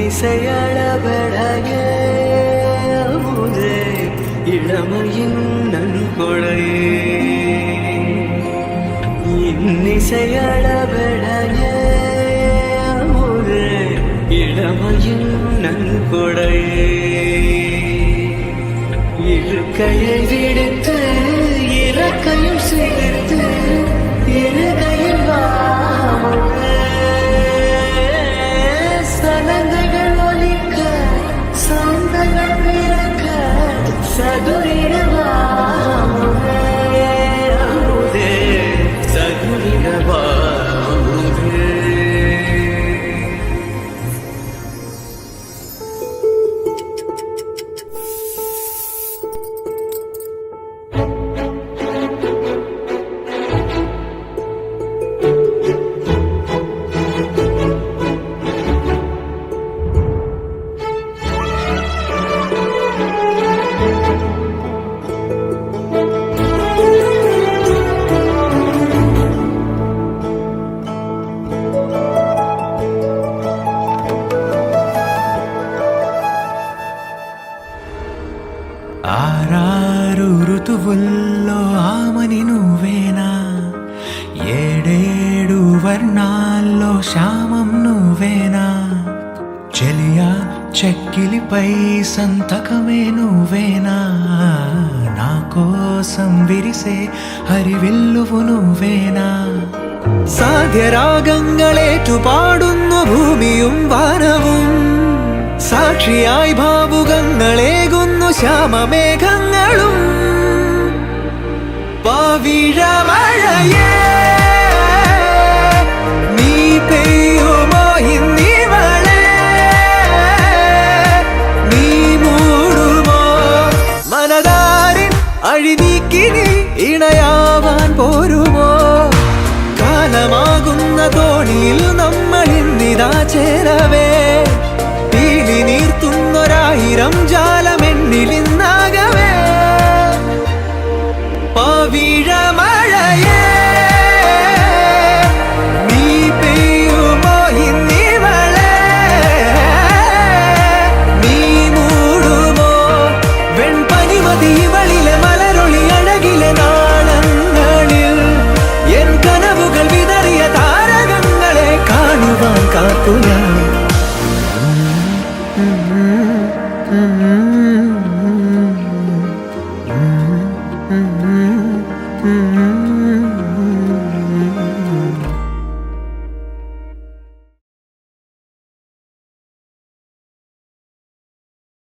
இன்னிசையள பெடையே அமுதே இளமையின் நன்கொடையே இன்னிசையள பெடையே அமுதே இளமையின் நன்கொடையே இருக்கையை விடுத்து இறக்கையும் சேர்த்து இருகையில் சனங்கள் ஒலிக்க சந்தங்கள் பிறக்க சதுரிடவா அமுதே சதுரிடவா அமுதே. ఆరారు ఋతువుల్లో ఆమని నువ్వేనా ఏడేడు వర్ణాల్లో శ్యామం నువ్వేనా చెలియా చెక్కిలిపై సంతకమే నువ్వేనా నా కోసం విరిసే హరివిల్లువు నువ్వేనా സാധ്യരാഗങ്ങളേറ്റു പാടുന്നു ഭൂമിയും വാനവും സാക്ഷിയായി ഭാവുകങ്ങളേകുന്നു ശ്യാമമേഘങ്ങളും പവിഴമഴയേ നീ പെയ്യുമോ ഇന്നിവളെ നീ മൂടുമോ മനതാരിൻ അഴിനീക്കിനി ഇണയാവാൻ പോരുമോ കാലമാകുന്ന തോണിയിൽ നമ്മൾ ഇന്നിതാ ചേരവേ നീർത്തുന്നൊരായിരം